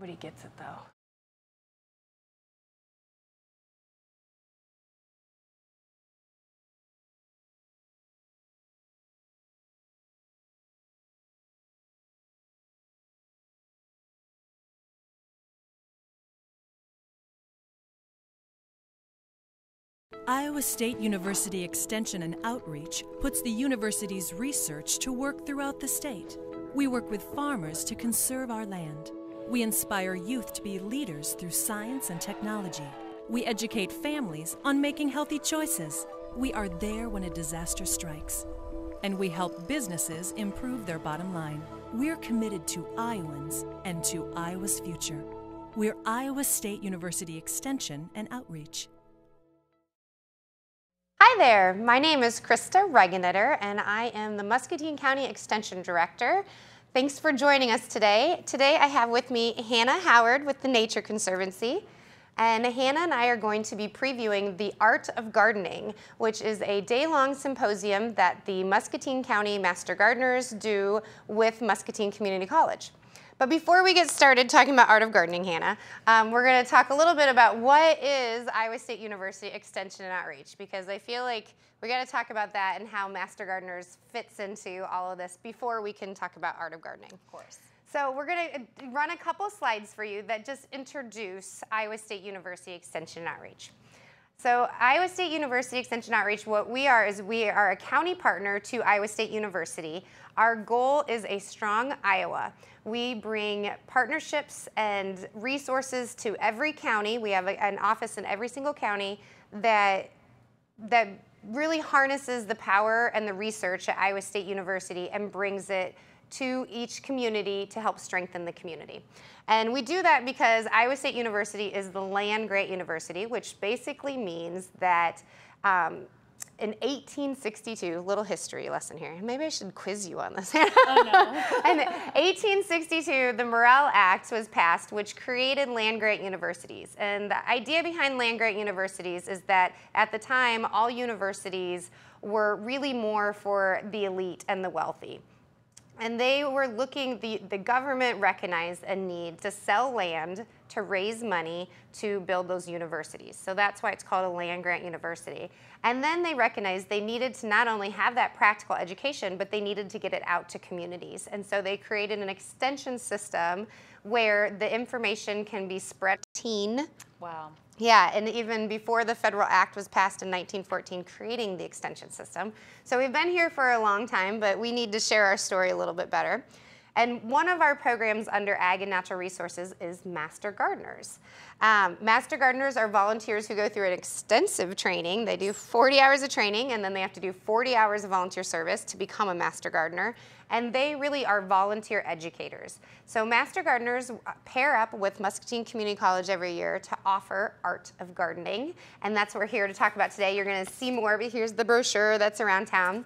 Nobody gets it though. Iowa State University Extension and Outreach puts the university's research to work throughout the state. We work with farmers to conserve our land. We inspire youth to be leaders through science and technology. We educate families on making healthy choices. We are there when a disaster strikes. And we help businesses improve their bottom line. We're committed to Iowans and to Iowa's future. We're Iowa State University Extension and Outreach. Hi there, my name is Krista Reginnitter and I am the Muscatine County Extension Director. Thanks for joining us today. Today I have with me Hannah Howard with the Nature Conservancy. And Hannah and I are going to be previewing the Art of Gardening, which is a day-long symposium that the Muscatine County Master Gardeners do with Muscatine Community College. But before we get started talking about Art of Gardening, Hannah, we're going to talk a little bit about what is Iowa State University Extension and Outreach, because I feel like we got to talk about that and how Master Gardeners fits into all of this before we can talk about Art of Gardening. Of course. So we're going to run a couple slides for you that just introduce Iowa State University Extension and Outreach. So Iowa State University Extension Outreach, what we are is we are a county partner to Iowa State University. Our goal is a strong Iowa. We bring partnerships and resources to every county. We have an office in every single county that really harnesses the power and the research at Iowa State University and brings it to each community to help strengthen the community. And we do that because Iowa State University is the land-grant university, which basically means that in 1862, little history lesson here. Maybe I should quiz you on this. Oh, no. In 1862, the Morrill Act was passed, which created land-grant universities. And the idea behind land-grant universities is that at the time, all universities were really more for the elite and the wealthy. And they were looking, the government recognized a need to sell land to raise money to build those universities. So that's why it's called a land-grant university. And then they recognized they needed to not only have that practical education, but they needed to get it out to communities. And so they created an extension system where the information can be spread. Wow. Yeah, and even before the federal act was passed in 1914, creating the extension system. So we've been here for a long time, but we need to share our story a little bit better. And one of our programs under Ag and Natural Resources is Master Gardeners. Master Gardeners are volunteers who go through an extensive training. They do 40 hours of training, and then they have to do 40 hours of volunteer service to become a Master Gardener. And they really are volunteer educators. So Master Gardeners pair up with Muscatine Community College every year to offer Art of Gardening. And that's what we're here to talk about today. You're going to see more, but here's the brochure that's around town.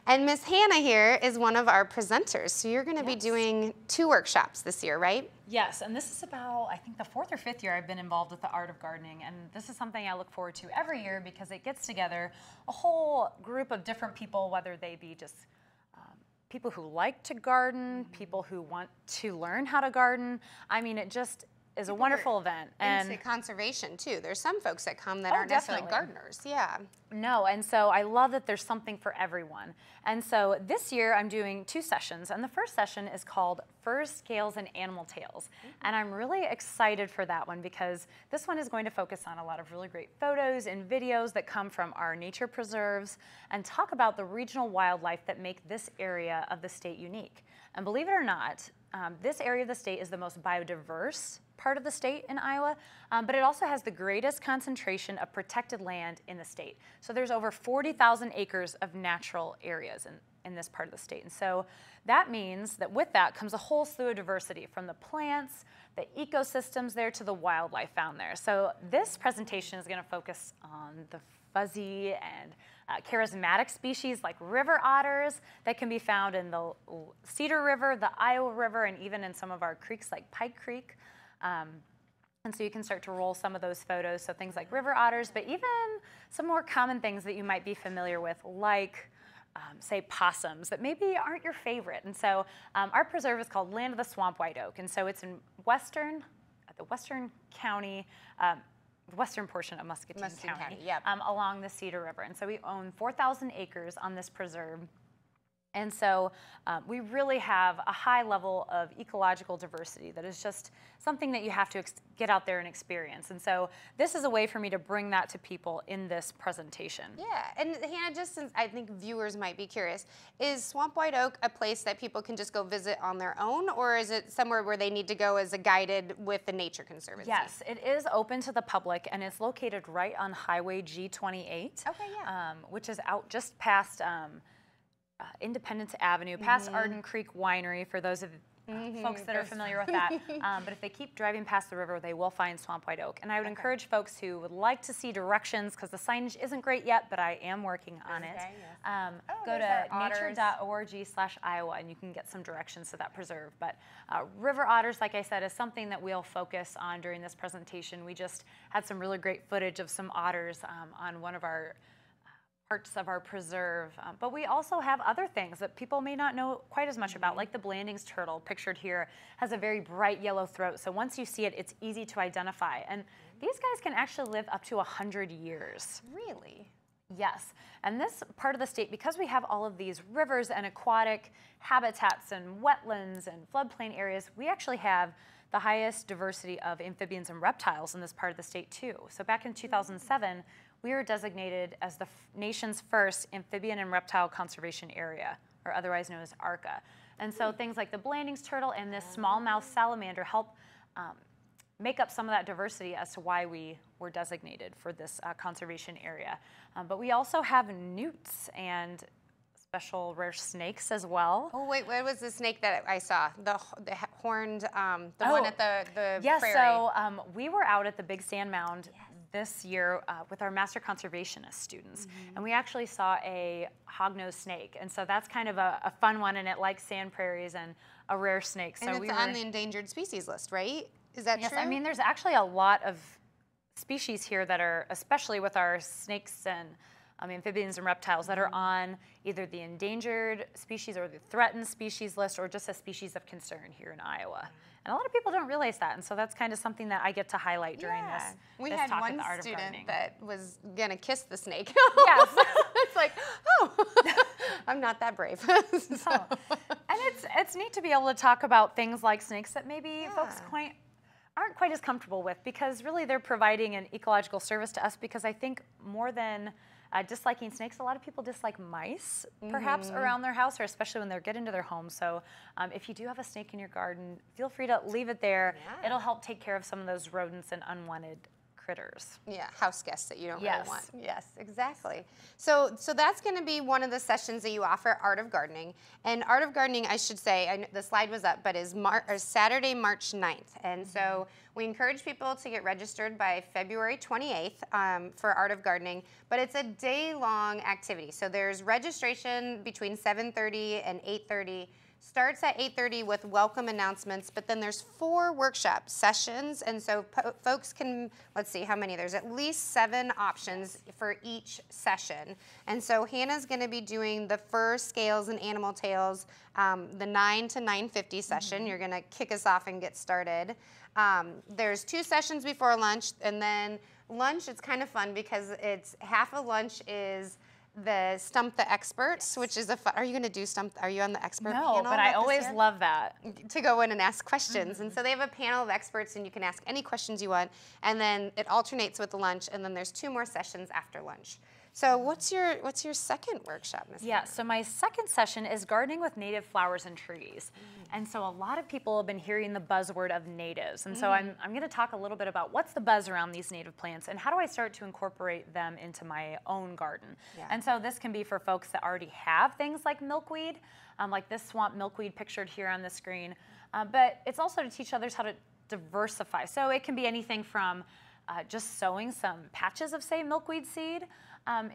And Miss Hannah here is one of our presenters. So you're going to be doing 2 workshops this year, right? Yes, and this is about, I think, the 4th or 5th year I've been involved with the Art of Gardening, and this is something I look forward to every year because it gets together a whole group of different people, whether they be just people who like to garden, people who want to learn how to garden. I mean, it just is a wonderful event. And into conservation too. There's some folks that come that aren't necessarily gardeners. Yeah. No, and so I love that there's something for everyone. And so this year I'm doing 2 sessions, and the first session is called Furs, Kales, and Animal Tales. And I'm really excited for that one because this one is going to focus on a lot of really great photos and videos that come from our nature preserves and talk about the regional wildlife that make this area of the state unique. And believe it or not, this area of the state is the most biodiverse part of the state in Iowa, but it also has the greatest concentration of protected land in the state. So there's over 40,000 acres of natural areas in this part of the state. And so that means that with that comes a whole slew of diversity, from the plants, the ecosystems there, to the wildlife found there. So this presentation is going to focus on the fuzzy and charismatic species like river otters that can be found in the Cedar River, the Iowa River, and even in some of our creeks like Pike Creek. And so you can start to roll some of those photos, so things like river otters, but even some more common things that you might be familiar with, like say possums that maybe aren't your favorite. And so our preserve is called Land of the Swamp White Oak, and so it's in western the western county, the western portion of Muscatine County, yep. Along the Cedar River. And so we own 4,000 acres on this preserve. And so we really have a high level of ecological diversity that is just something that you have to get out there and experience. And so this is a way for me to bring that to people in this presentation. Yeah, and Hannah, just since I think viewers might be curious, is Swamp White Oak a place that people can just go visit on their own, or is it somewhere where they need to go as a guided with the Nature Conservancy? Yes, it is open to the public, and it's located right on Highway G28, okay, yeah. Which is out just past Independence Avenue, past Arden Creek Winery, for those of folks that are familiar with that. But if they keep driving past the river, they will find Swamp White Oak. And I would encourage folks who would like to see directions, because the signage isn't great yet, but I am working on it. Go to nature.org/Iowa, and you can get some directions to that preserve. But river otters, like I said, is something that we'll focus on during this presentation. We just had some really great footage of some otters on one of our parts of our preserve, but we also have other things that people may not know quite as much about, like the Blanding's turtle, pictured here, has a very bright yellow throat, so once you see it, it's easy to identify. And these guys can actually live up to 100 years. Really? Yes, and this part of the state, because we have all of these rivers and aquatic habitats and wetlands and floodplain areas, we actually have the highest diversity of amphibians and reptiles in this part of the state too. So back in 2007, we were designated as the nation's first amphibian and reptile conservation area, or otherwise known as ARCA. And so things like the Blanding's turtle and this smallmouth salamander help make up some of that diversity as to why we were designated for this conservation area. But we also have newts and special rare snakes as well. Oh wait, what was the snake that I saw? The horned, the one at the yes, prairie. So we were out at the Big Sand Mound this year with our master conservationist students, and we actually saw a hognose snake, and so that's kind of a fun one, and it likes sand prairies and a rare snake. So and it's on the endangered species list, right? Is that true? Yes, I mean there's actually a lot of species here that are, especially with our snakes and amphibians and reptiles, that are on either the endangered species or the threatened species list, or just a species of concern here in Iowa. And a lot of people don't realize that, and so that's kind of something that I get to highlight during this We this had talk one at the Art of student Gardening. that was gonna kiss the snake. Yes. It's like, oh, I'm not that brave. So. Oh. And it's neat to be able to talk about things like snakes that maybe folks aren't quite as comfortable with, because really they're providing an ecological service to us, because I think more than disliking snakes, a lot of people dislike mice, perhaps, around their house, or especially when they get into their home. So if you do have a snake in your garden, feel free to leave it there. Yeah. It'll help take care of some of those rodents and unwanted critters. Yeah, house guests that you don't Yes. really want. Yes, exactly. So that's going to be one of the sessions that you offer, Art of Gardening. And Art of Gardening, I should say, the slide was up, but is Saturday, March 9th. And so we encourage people to get registered by February 28th for Art of Gardening, but it's a day-long activity. So there's registration between 7:30 and 8:30. Starts at 8:30 with welcome announcements, but then there's 4 workshop sessions, and so folks can, let's see how many, there's at least 7 options for each session. And so Hannah's gonna be doing the fur, scales, and animal tails, the 9 to 9:50 session. You're gonna kick us off and get started. There's 2 sessions before lunch, and then lunch, it's kind of fun because it's half of lunch is the Stump the Experts, which is are you going to do are you on the expert panel? No, but I always love that. To go in and ask questions. And so they have a panel of experts, and you can ask any questions you want, and then it alternates with the lunch, and then there's 2 more sessions after lunch. So what's your second workshop, Ms. Yeah, so my second session is gardening with native flowers and trees. And so a lot of people have been hearing the buzzword of natives. And so I'm going to talk a little bit about what's the buzz around these native plants, and how do I start to incorporate them into my own garden. Yeah. And so this can be for folks that already have things like milkweed, like this swamp milkweed pictured here on the screen. But it's also to teach others how to diversify. So it can be anything from just sowing some patches of, say, milkweed seed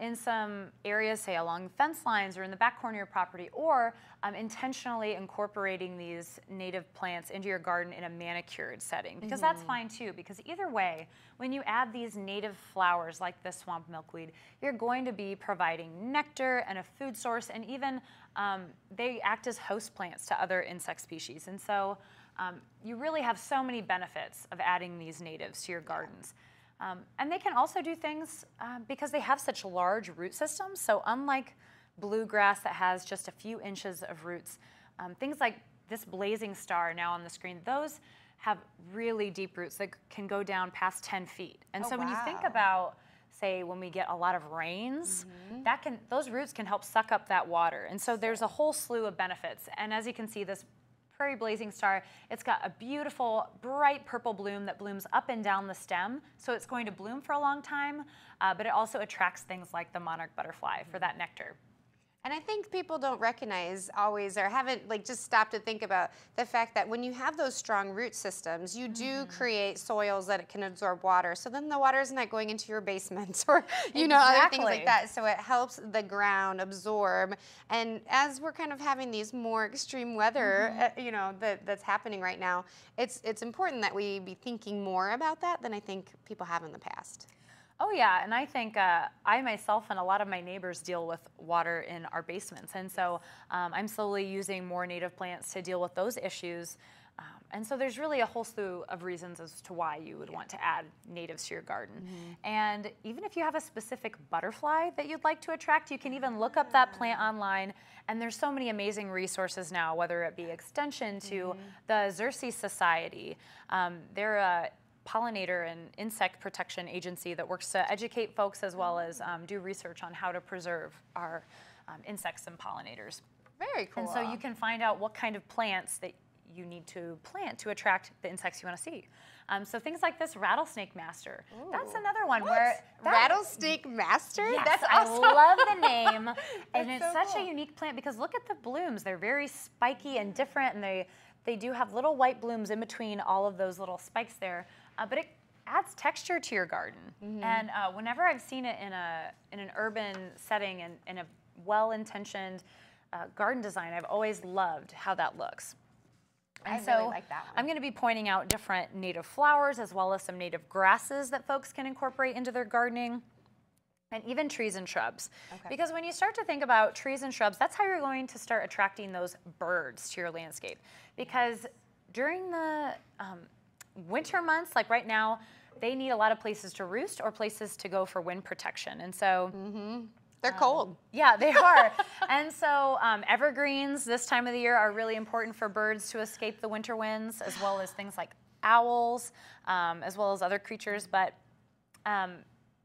in some areas, say along fence lines or in the back corner of your property, or intentionally incorporating these native plants into your garden in a manicured setting, because that's fine too, because either way, when you add these native flowers like this swamp milkweed, you're going to be providing nectar and a food source, and even they act as host plants to other insect species. And so you really have so many benefits of adding these natives to your gardens. And they can also do things because they have such large root systems. So unlike bluegrass that has just a few inches of roots, things like this blazing star now on the screen, those have really deep roots that can go down past 10 feet. And so when you think about, say, when we get a lot of rains, those roots can help suck up that water. And so there's a whole slew of benefits. And as you can see, this prairie blazing star, it's got a beautiful bright purple bloom that blooms up and down the stem. So it's going to bloom for a long time, but it also attracts things like the monarch butterfly for that nectar. And I think people don't recognize always, or haven't just stopped to think about the fact that when you have those strong root systems, you do create soils that it can absorb water. So then the water is not going into your basement or, other things like that. So it helps the ground absorb. And as we're kind of having these more extreme weather, that's happening right now, it's important that we be thinking more about that than I think people have in the past. Oh yeah, and I think I myself and a lot of my neighbors deal with water in our basements, and so I'm slowly using more native plants to deal with those issues. And so there's really a whole slew of reasons as to why you would want to add natives to your garden. And even if you have a specific butterfly that you'd like to attract, you can even look up that plant online, and there's so many amazing resources now, whether it be extension to the Xerces Society. They're a pollinator and insect protection agency that works to educate folks as well as do research on how to preserve our insects and pollinators. Very cool. And so you can find out what kind of plants that you need to plant to attract the insects you want to see. So things like this rattlesnake master. Ooh. That's another one rattlesnake master? Yes, that's awesome. I love the name. And it's so such cool. a unique plant because look at the blooms. They're very spiky and different, and they do have little white blooms in between all of those little spikes there. But it adds texture to your garden. And whenever I've seen it in an urban setting and in a well-intentioned garden design, I've always loved how that looks. And I really like that one. I'm going to be pointing out different native flowers as well as some native grasses that folks can incorporate into their gardening, and even trees and shrubs. Because when you start to think about trees and shrubs, that's how you're going to start attracting those birds to your landscape. Because during the winter months, like right now, they need a lot of places to roost or places to go for wind protection. And so they're cold. Yeah, they are. And so evergreens this time of the year are really important for birds to escape the winter winds, as well as things like owls, as well as other creatures. But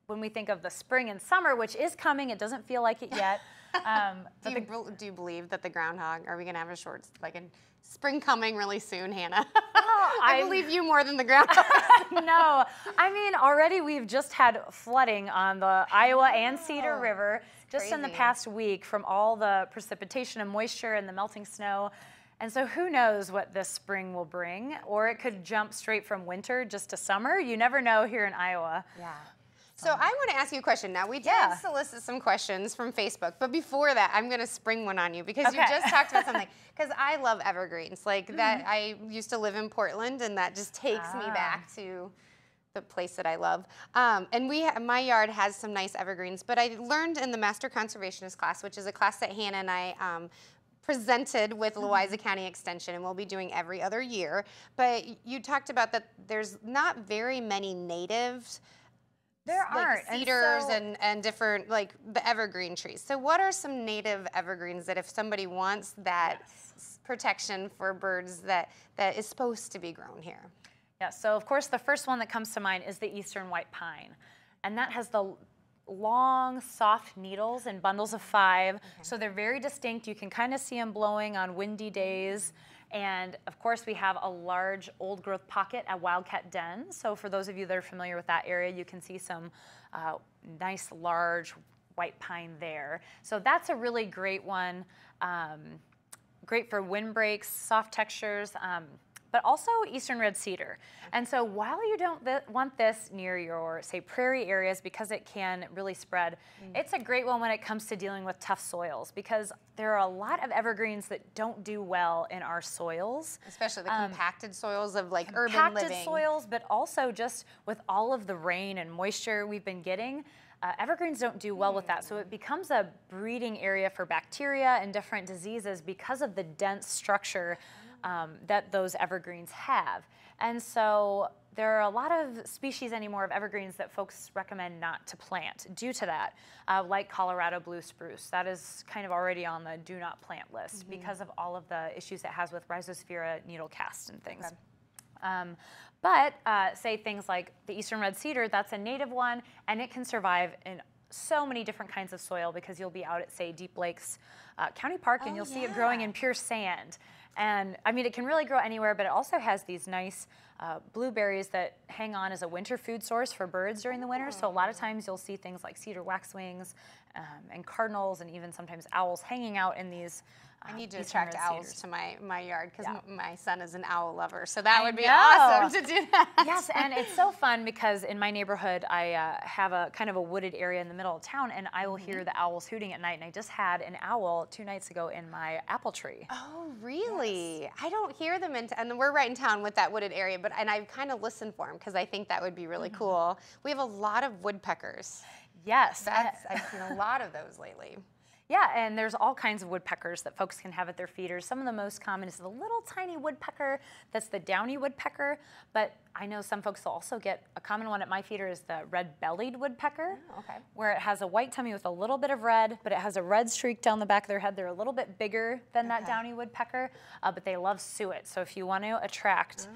when we think of the spring and summer, which is coming, it doesn't feel like it yet. Do you believe that the groundhog, are we going to have a short, like a spring coming really soon, Hannah? I believe you more than the groundhog. No, I mean, already we've just had flooding on the Iowa and Cedar River just in the past week from all the precipitation and moisture and the melting snow. And so who knows what this spring will bring, or it could jump straight from winter just to summer. You never know here in Iowa. Yeah. So I want to ask you a question. Now, we did solicit some questions from Facebook, but before that, I'm going to spring one on you because you just talked about something. Because I love evergreens. Like that, I used to live in Portland, and that just takes me back to the place that I love. And my yard has some nice evergreens, but I learned in the Master Conservationist class, which is a class that Hannah and I presented with Louisa County Extension, and we'll be doing every other year. But you talked about that there's not very many natives. There aren't. Cedars and different, like the evergreen trees. So what are some native evergreens that if somebody wants that protection for birds that is supposed to be grown here? Yeah, so of course the first one that comes to mind is the eastern white pine. And that has the long, soft needles in bundles of 5. So they're very distinct. You can kind of see them blowing on windy days. And of course, we have a large old growth pocket at Wildcat Den. So for those of you that are familiar with that area, you can see some nice large white pine there. So that's a really great one. Great for windbreaks, soft textures, but also eastern red cedar. And so while you don't want this near your, say, prairie areas because it can really spread, it's a great one when it comes to dealing with tough soils because there are a lot of evergreens that don't do well in our soils. Especially the compacted soils of like urban living. Compacted soils, but also just with all of the rain and moisture we've been getting, evergreens don't do well with that, so it becomes a breeding area for bacteria and different diseases because of the dense structure that those evergreens have. And so there are a lot of species anymore of evergreens that folks recommend not to plant due to that, like Colorado blue spruce. That is kind of already on the do not plant list because of all of the issues it has with rhizosphere needle cast and things. But say things like the eastern red cedar, that's a native one, and it can survive in so many different kinds of soil because you'll be out at, say, Deep Lakes County Park, and you'll see it growing in pure sand. And I mean, it can really grow anywhere, but it also has these nice blueberries that hang on as a winter food source for birds during the winter. So a lot of times you'll see things like cedar waxwings and cardinals and even sometimes owls hanging out in these I need to attract owls to my yard because my son is an owl lover. So that would be awesome to do that. Yes, and it's so fun because in my neighborhood, I have a kind of a wooded area in the middle of town, and I will hear the owls hooting at night. And I just had an owl 2 nights ago in my apple tree. Oh, really? Yes. I don't hear them and we're right in town with that wooded area, and I kind of listen for them because I think that would be really cool. We have a lot of woodpeckers. Yes. I've seen a lot of those lately. Yeah, and there's all kinds of woodpeckers that folks can have at their feeders. Some of the most common is the little tiny woodpecker. That's the downy woodpecker. But I know some folks will also get a common one at my feeder is the red-bellied woodpecker, where it has a white tummy with a little bit of red, but it has a red streak down the back of their head. They're a little bit bigger than that downy woodpecker, but they love suet. So if you want to attract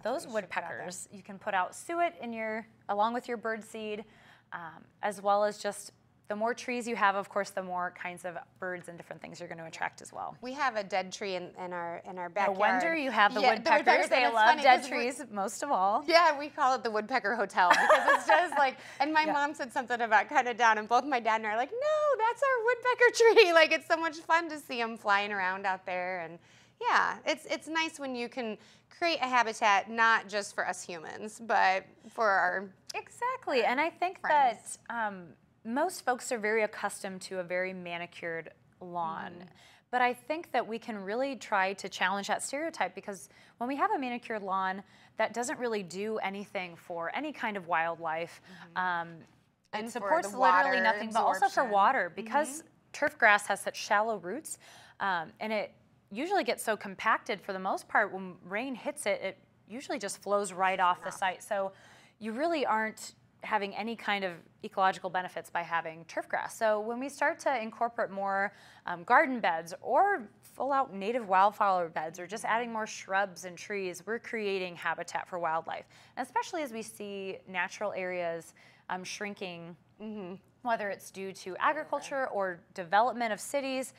those woodpeckers, you can put out suet in along with your bird seed, as well as just the more trees you have, of course, the more kinds of birds and different things you're going to attract as well. We have a dead tree in our backyard. No wonder you have the woodpeckers. They love dead trees most of all. Yeah, we call it the woodpecker hotel because it's just like, and my mom said something about cut it down, and both my dad and I are like, no, that's our woodpecker tree. Like, it's so much fun to see them flying around out there. And yeah, it's nice when you can create a habitat not just for us humans, but for our Exactly, and I think friends. that most folks are very accustomed to a very manicured lawn. But I think that we can really try to challenge that stereotype because when we have a manicured lawn, that doesn't really do anything for any kind of wildlife. It supports literally nothing, but also for water because turf grass has such shallow roots and it usually gets so compacted for the most part when rain hits it, it usually just flows right off the site. So you really aren't having any kind of ecological benefits by having turf grass. So when we start to incorporate more garden beds or full out native wildflower beds or just adding more shrubs and trees, we're creating habitat for wildlife. And especially as we see natural areas shrinking, whether it's due to agriculture or development of cities,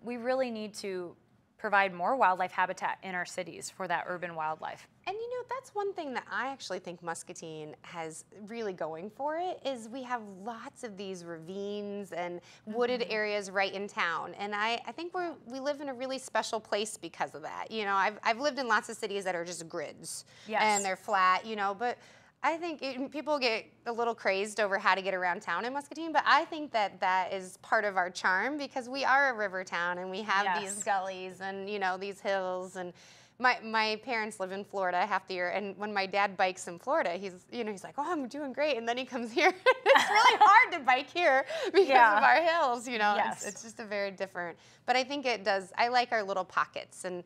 we really need to provide more wildlife habitat in our cities for that urban wildlife. And you know, that's one thing that I actually think Muscatine has really going for it is we have lots of these ravines and wooded areas right in town. And I think we live in a really special place because of that. You know, I've lived in lots of cities that are just grids and they're flat, you know, but I think people get a little crazed over how to get around town in Muscatine, but I think that that is part of our charm because we are a river town and we have these gullies and, you know, these hills. And my parents live in Florida half the year, and when my dad bikes in Florida, he's like, oh, I'm doing great, and then he comes here. It's really hard to bike here because of our hills, you know. It's just a very different, but I think it does, I like our little pockets. And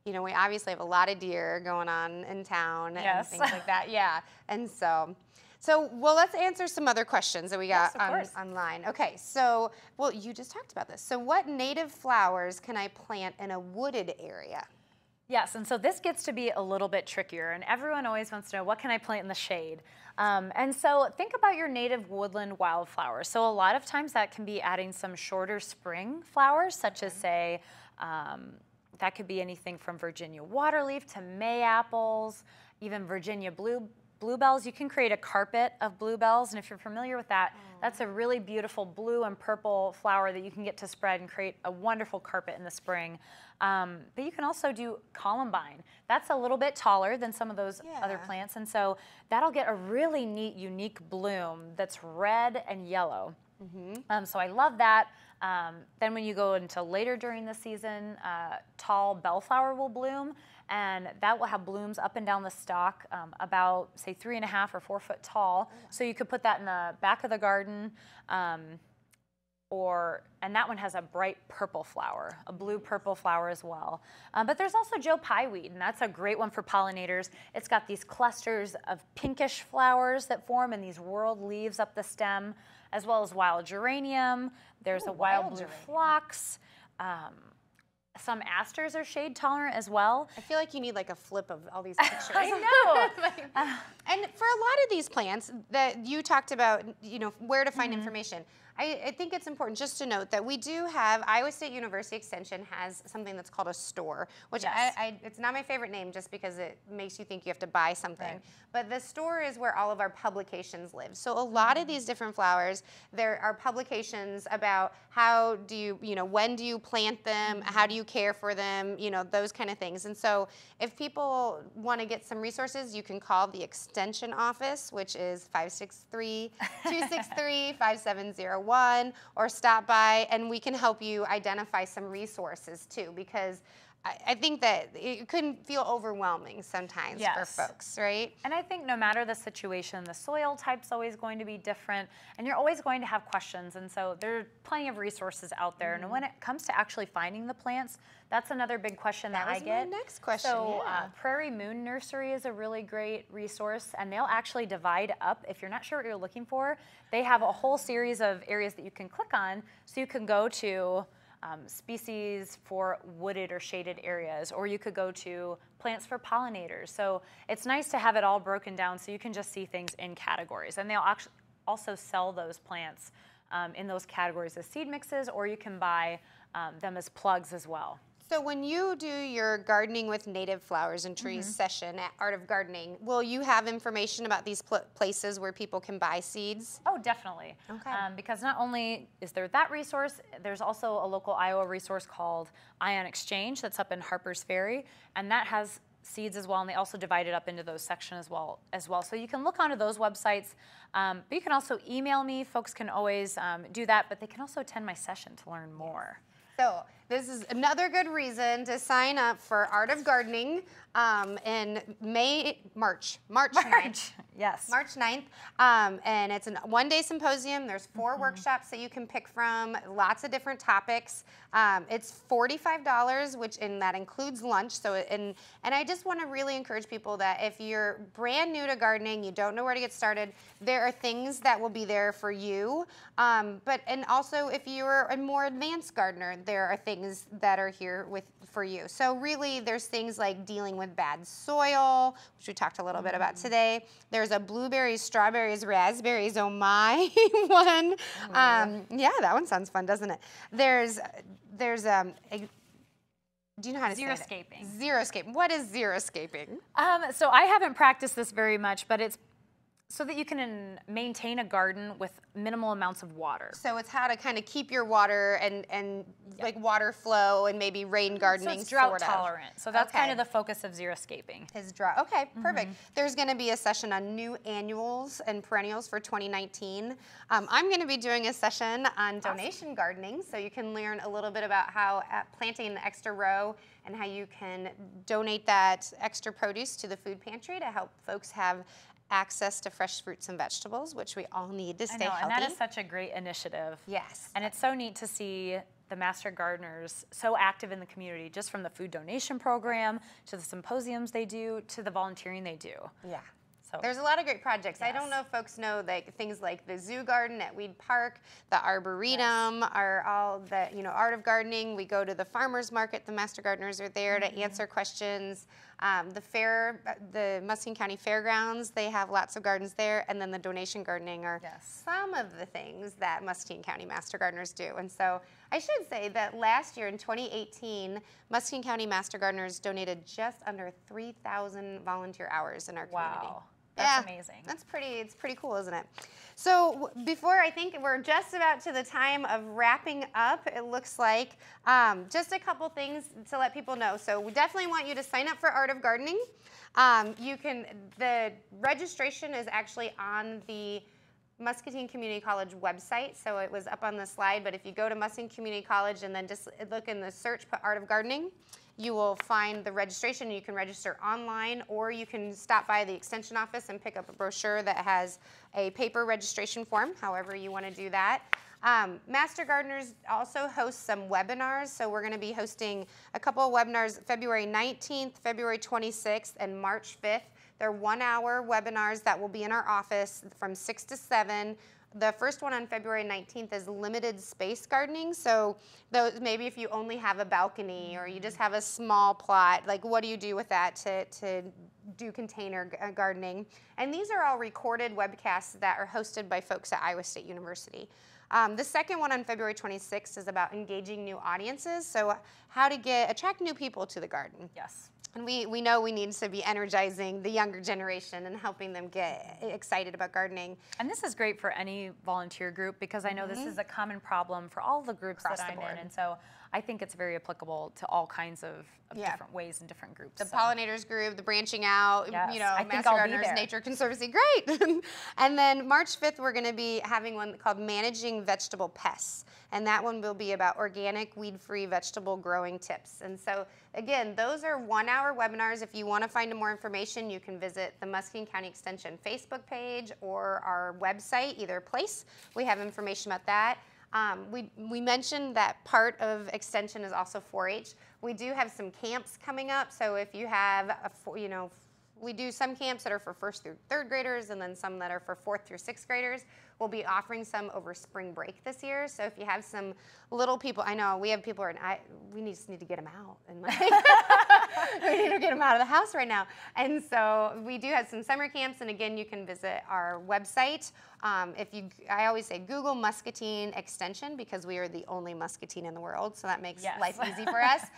you know, we obviously have a lot of deer going on in town and things like that. And so well, let's answer some other questions that we got online. Okay, so, well, you just talked about this. So what native flowers can I plant in a wooded area? Yes, and so this gets to be a little bit trickier, and everyone always wants to know, what can I plant in the shade? And so think about your native woodland wildflowers. So a lot of times that can be adding some shorter spring flowers, such as, say, that could be anything from Virginia waterleaf to May-apples, even Virginia bluebells. You can create a carpet of bluebells, and if you're familiar with that, that's a really beautiful blue and purple flower that you can get to spread and create a wonderful carpet in the spring. But you can also do columbine. That's a little bit taller than some of those other plants, and so that'll get a really neat, unique bloom that's red and yellow. So I love that. Then when you go into later during the season, tall bellflower will bloom, and that will have blooms up and down the stalk about, say, 3.5 or 4 foot tall. So you could put that in the back of the garden, and that one has a bright purple flower, a blue purple flower as well. But there's also Joe Pye weed, and that's a great one for pollinators. It's got these clusters of pinkish flowers that form and these whorled leaves up the stem, as well as wild geranium. There's a wild blue phlox. Some asters are shade tolerant as well. I feel like you need like a flip of all these pictures. I know. And for a lot of these plants that you talked about, where to find information, I think it's important just to note that we do have, Iowa State University Extension has something that's called a store, which it's not my favorite name just because it makes you think you have to buy something. Right. But the store is where all of our publications live. So a lot of these different flowers, there are publications about how do you, when do you plant them, how do you care for them, those kind of things. And so if people want to get some resources, you can call the Extension office, which is 563-263-5701, or stop by and we can help you identify some resources too, because I think that it couldn't feel overwhelming sometimes for folks, right? And I think no matter the situation, the soil type's always going to be different, and you're always going to have questions, and so there are plenty of resources out there. And when it comes to actually finding the plants, that's another big question that I get. That was my next question, So Prairie Moon Nursery is a really great resource, and they'll actually divide up. If you're not sure what you're looking for, they have a whole series of areas that you can click on, so you can go to species for wooded or shaded areas, or you could go to plants for pollinators. So it's nice to have it all broken down so you can just see things in categories. And they'll actually also sell those plants in those categories as seed mixes, or you can buy them as plugs as well. So when you do your gardening with native flowers and trees session at Art of Gardening, will you have information about these places where people can buy seeds? Oh, definitely. Okay. Because not only is there that resource, there's also a local Iowa resource called Ion Exchange that's up in Harper's Ferry, and that has seeds as well, and they also divide it up into those sections as well. So you can look onto those websites, but you can also email me. Folks can always do that, but they can also attend my session to learn more. So this is another good reason to sign up for Art of Gardening in March 9th. Yes. March 9th. And it's a one-day symposium. There's 4 workshops that you can pick from, lots of different topics. It's $45, and that includes lunch. So and I just want to really encourage people that if you're brand new to gardening, you don't know where to get started, there are things that will be there for you. And also if you're a more advanced gardener, there are things that are here for you. So really there's things like dealing with bad soil, which we talked a little bit about today. There's a blueberries, strawberries, raspberries, oh my one. Yeah, that one sounds fun, doesn't it? There's do you know how to say it? Xeriscaping. Xeriscaping. What is xeriscaping? So I haven't practiced this very much, but it's so that you can maintain a garden with minimal amounts of water. So it's how to kind of keep your water and like water flow and maybe rain gardening. So it's drought tolerant. So that's kind of the focus of xeriscaping. Is drought. Okay, perfect. There's going to be a session on new annuals and perennials for 2019. I'm going to be doing a session on donation gardening, so you can learn a little bit about how planting an extra row and how you can donate that extra produce to the food pantry to help folks have access to fresh fruits and vegetables, which we all need to stay healthy. And that is such a great initiative. Yes. And it's so neat to see the Master Gardeners so active in the community, just from the food donation program, to the symposiums they do, to the volunteering they do. Yeah. So there's a lot of great projects. Yes. I don't know if folks know things like the Zoo Garden at Weed Park, the Arboretum are all the, Art of Gardening. We go to the farmers market. The Master Gardeners are there to answer questions. The fair, the Muscatine County Fairgrounds, they have lots of gardens there. And then the donation gardening are some of the things that Muscatine County Master Gardeners do. And so I should say that last year in 2018, Muscatine County Master Gardeners donated just under 3,000 volunteer hours in our community. Wow. That's amazing. It's pretty cool, isn't it? So before, I think we're just about to the time of wrapping up, it looks like. Just a couple things to let people know. So we definitely want you to sign up for Art of Gardening. The registration is actually on the Muscatine Community College website, so it was up on the slide, but if you go to Muscatine Community College and then just look in the search, put Art of Gardening, you will find the registration. You can register online, or you can stop by the extension office and pick up a brochure that has a paper registration form, however you want to do that. Master Gardeners also host some webinars, so we're going to be hosting a couple of webinars February 19th, February 26th, and March 5th. They're 1-hour webinars that will be in our office from 6 to 7. The first one on February 19th is limited space gardening. So those, maybe if you only have a balcony or you just have a small plot, like what do you do with that to do container gardening? And these are all recorded webcasts that are hosted by folks at Iowa State University. The second one on February 26th is about engaging new audiences. So how to attract new people to the garden. Yes. And we know we need to be energizing the younger generation and helping them get excited about gardening. And this is great for any volunteer group, because I know this is a common problem for all the groups Across that the I'm board. in. And so I think it's very applicable to all kinds of different ways and different groups. The pollinators group, the branching out, Yes, you know, I think Master I'll be Gardeners, there. Nature Conservancy, great. And then March 5th, we're going to be having one called Managing Vegetable Pests. And that one will be about organic, weed-free vegetable growing tips. And so, again, those are 1-hour webinars. If you want to find more information, you can visit the Muscatine County Extension Facebook page or our website, either place. We have information about that. We mentioned that part of Extension is also 4-H. We do have some camps coming up, so if you have, we do some camps that are for 1st through 3rd graders and then some that are for 4th through 6th graders. We'll be offering some over spring break this year, so if you have some little people, I know we have people, we just need to get them out. And like, we need to get them out of the house right now. And so we do have some summer camps, and again, you can visit our website. I always say Google Muscatine Extension, because we are the only Muscatine in the world, so that makes life easy for us.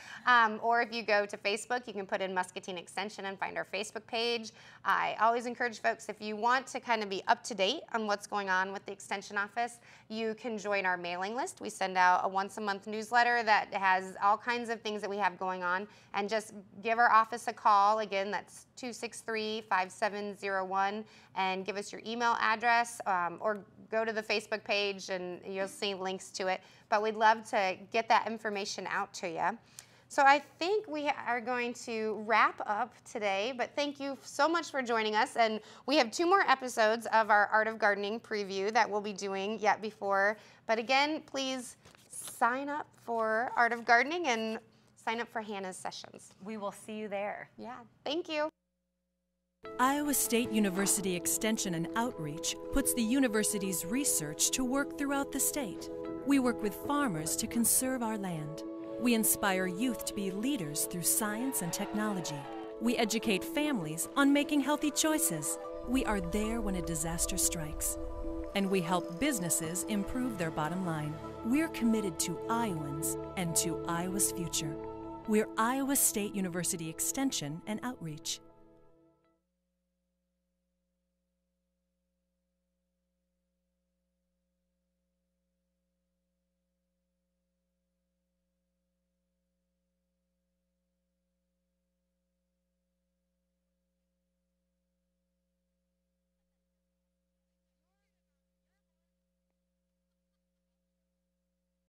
Or if you go to Facebook, you can put in Muscatine Extension and find our Facebook page. I always encourage folks, if you want to kind of be up to date on what's going on with the Extension office, you can join our mailing list. We send out a once-a-month newsletter that has all kinds of things that we have going on, and just give our office a call. Again, that's 263-5701, and give us your email address, or go to the Facebook page and you'll see links to it. But we'd love to get that information out to you. So I think we are going to wrap up today, but thank you so much for joining us. And we have 2 more episodes of our Art of Gardening preview that we'll be doing yet before. But again, please sign up for Art of Gardening and sign up for Hannah's sessions. We will see you there. Yeah, thank you. Iowa State University Extension and Outreach puts the university's research to work throughout the state. We work with farmers to conserve our land. We inspire youth to be leaders through science and technology. We educate families on making healthy choices. We are there when a disaster strikes. And we help businesses improve their bottom line. We're committed to Iowans and to Iowa's future. We're Iowa State University Extension and Outreach.